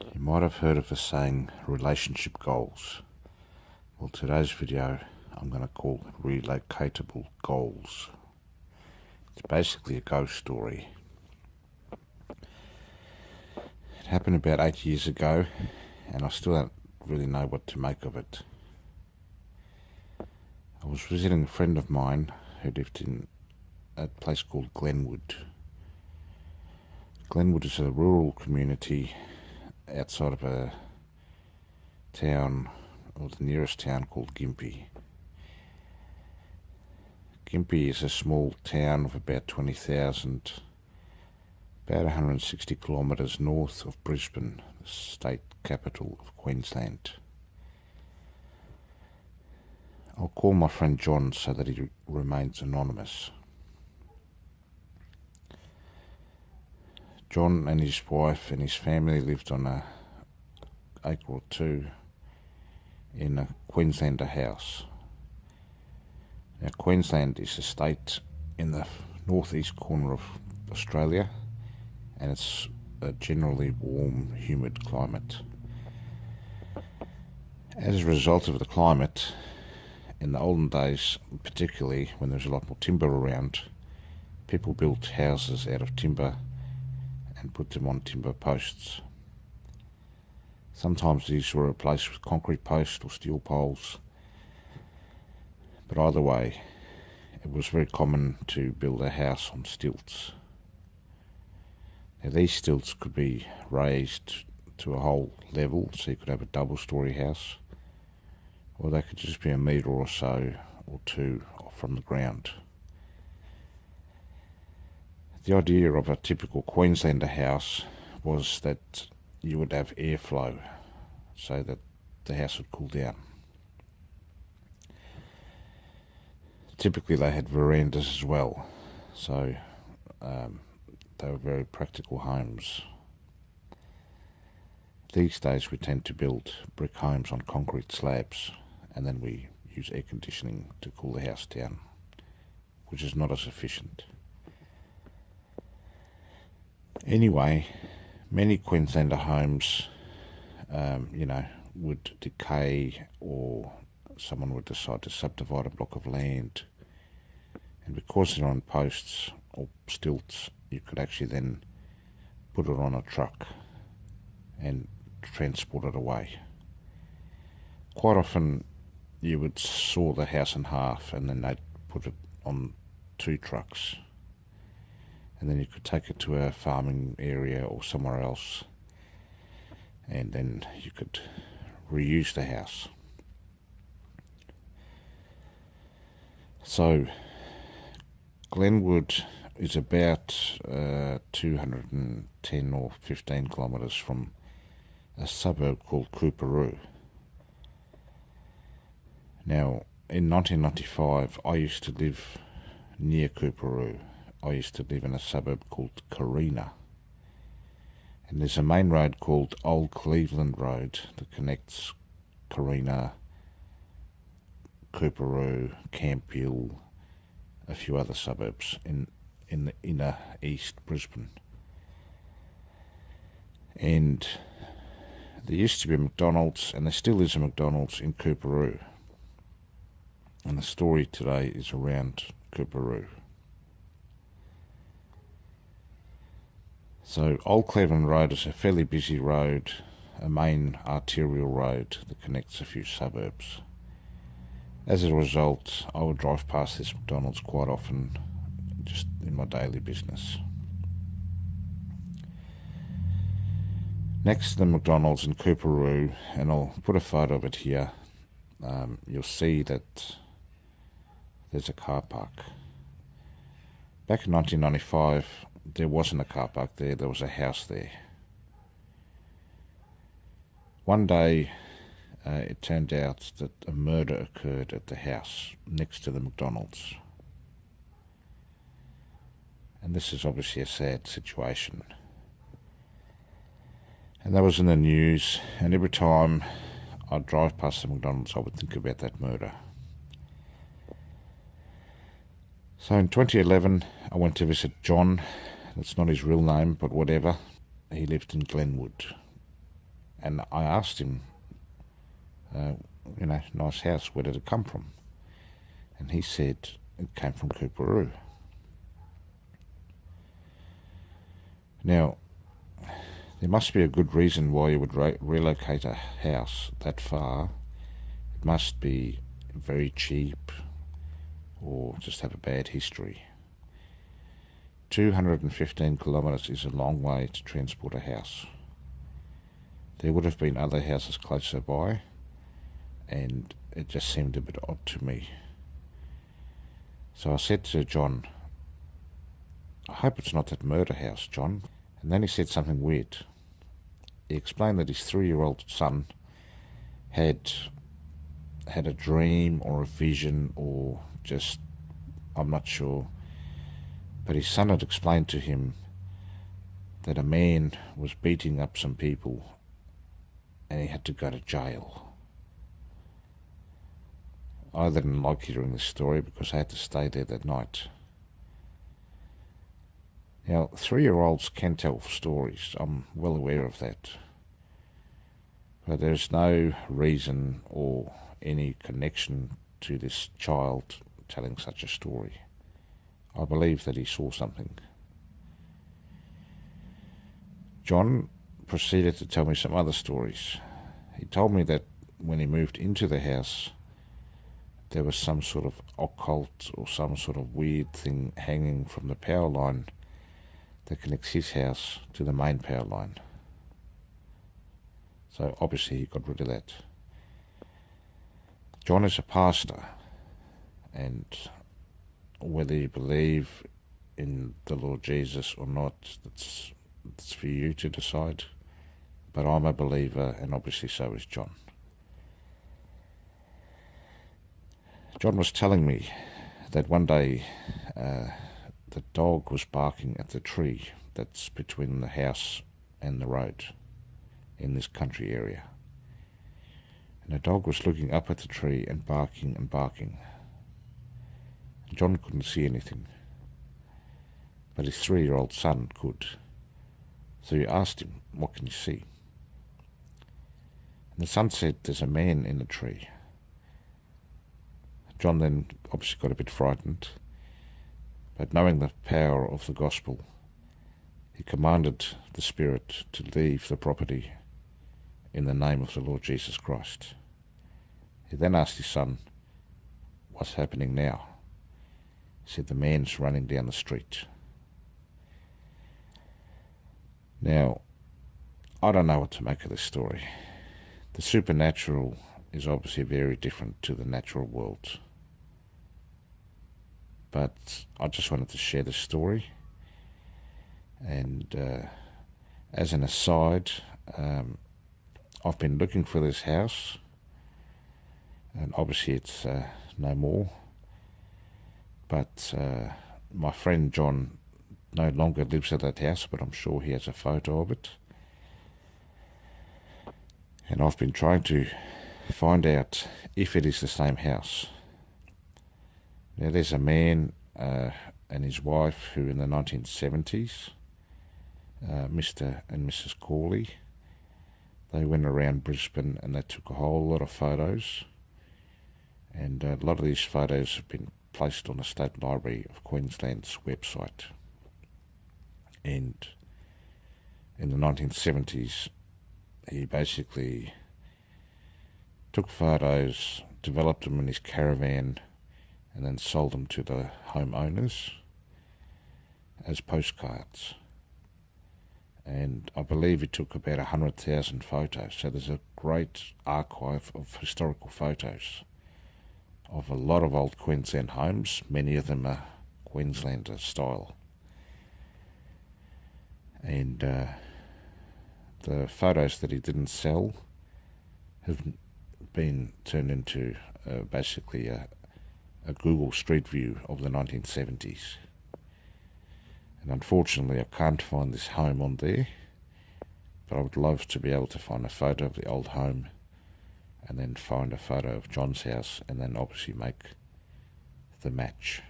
You might have heard of the saying, relationship goals. Well, today's video I'm going to call Relocatable Ghouls. It's basically a ghost story. It happened about 8 years ago, and I still don't really know what to make of it. I was visiting a friend of mine who lived in a place called Glenwood. Glenwood is a rural community outside of a town, or the nearest town, called Gympie. Gympie is a small town of about 20,000, about 160 kilometres north of Brisbane, the state capital of Queensland. I'll call my friend John so that he remains anonymous. John and his wife and his family lived on an acre or two in a Queenslander house. Now, Queensland is a state in the northeast corner of Australia, and it's a generally warm, humid climate. As a result of the climate, in the olden days, particularly when there was a lot more timber around, people built houses out of timber and put them on timber posts. Sometimes these were replaced with concrete posts or steel poles, but either way, it was very common to build a house on stilts. Now, these stilts could be raised to a whole level, so you could have a double-storey house, or they could just be a metre or so or two off from the ground. The idea of a typical Queenslander house was that you would have airflow so that the house would cool down. Typically they had verandas as well, so they were very practical homes. These days we tend to build brick homes on concrete slabs, and then we use air conditioning to cool the house down, which is not as efficient. Anyway, many Queenslander homes, would decay, or someone would decide to subdivide a block of land, and because they're on posts or stilts, you could actually then put it on a truck and transport it away. Quite often you would saw the house in half and then they'd put it on 2 trucks, and then you could take it to a farming area or somewhere else, and then you could reuse the house. So Glenwood is about 210 or 15 kilometres from a suburb called Coorparoo. Now, in 1995, I used to live near Coorparoo. I used to live in a suburb called Carina. And there's a main road called Old Cleveland Road that connects Carina, Coorparoo, Camp-Hill, a few other suburbs in the inner east Brisbane. And there used to be a McDonald's, and there still is a McDonald's in Coorparoo. And the story today is around Coorparoo. So Old Cleveland Road is a fairly busy road, a main arterial road that connects a few suburbs. As a result, I would drive past this McDonald's quite often, just in my daily business. Next to the McDonald's in Coorparoo, and I'll put a photo of it here, you'll see that there's a car park. Back in 1995, there wasn't a car park there, there was a house there. One day, it turned out that a murder occurred at the house next to the McDonald's. And this is obviously a sad situation. And that was in the news, and every time I'd drive past the McDonald's, I would think about that murder. So in 2011, I went to visit John. That's not his real name, but whatever. He lived in Glenwood. And I asked him, nice house, where did it come from? And he said it came from Coorparoo. Now, there must be a good reason why you would relocate a house that far. It must be very cheap or just have a bad history. 215 kilometres is a long way to transport a house. There would have been other houses closer by, and it just seemed a bit odd to me. So I said to John, I hope it's not that murder house, John. And then he said something weird. He explained that his 3-year-old son had a dream or a vision, or just, I'm not sure, but his son had explained to him that a man was beating up some people and he had to go to jail. I didn't like hearing this story because I had to stay there that night. Now, 3-year-olds can tell stories, I'm well aware of that. But there's no reason or any connection to this child telling such a story. I believe that he saw something. John proceeded to tell me some other stories. He told me that when he moved into the house, there was some sort of occult or some sort of weird thing hanging from the power line that connects his house to the main power line. So obviously he got rid of that. John is a pastor, and whether you believe in the Lord Jesus or not, that's for you to decide. But I'm a believer, and obviously so is John. John was telling me that one day the dog was barking at the tree that's between the house and the road in this country area. And the dog was looking up at the tree and barking and barking. John couldn't see anything, but his 3-year-old son could. So he asked him, what can you see? And the son said, there's a man in the tree. John then obviously got a bit frightened, but knowing the power of the gospel, he commanded the spirit to leave the property in the name of the Lord Jesus Christ. He then asked his son, what's happening now? He said, the man's running down the street. Now, I don't know what to make of this story. The supernatural is obviously very different to the natural world. But I just wanted to share this story. And as an aside, I've been looking for this house, and obviously it's no more. But my friend John no longer lives at that house, but I'm sure he has a photo of it. And I've been trying to find out if it is the same house. Now, there's a man and his wife who in the 1970s, Mr. and Mrs. Corley, they went around Brisbane and they took a whole lot of photos. And a lot of these photos have been placed on the State Library of Queensland's website. And in the 1970s, he basically took photos, developed them in his caravan, and then sold them to the homeowners as postcards. And I believe he took about 100,000 photos. So there's a great archive of historical photos of a lot of old Queensland homes. Many of them are Queenslander style. And the photos that he didn't sell have been turned into basically a Google Street View of the 1970s. And unfortunately I can't find this home on there, but I would love to be able to find a photo of the old home and then find a photo of John's house and then obviously make the match.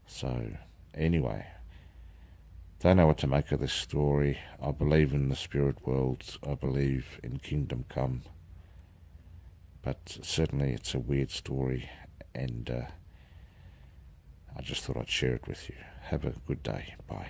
So anyway, Don't know what to make of this story. I believe in the spirit world. I believe in kingdom come. But certainly it's a weird story, and I just thought I'd share it with you. Have a good day. Bye.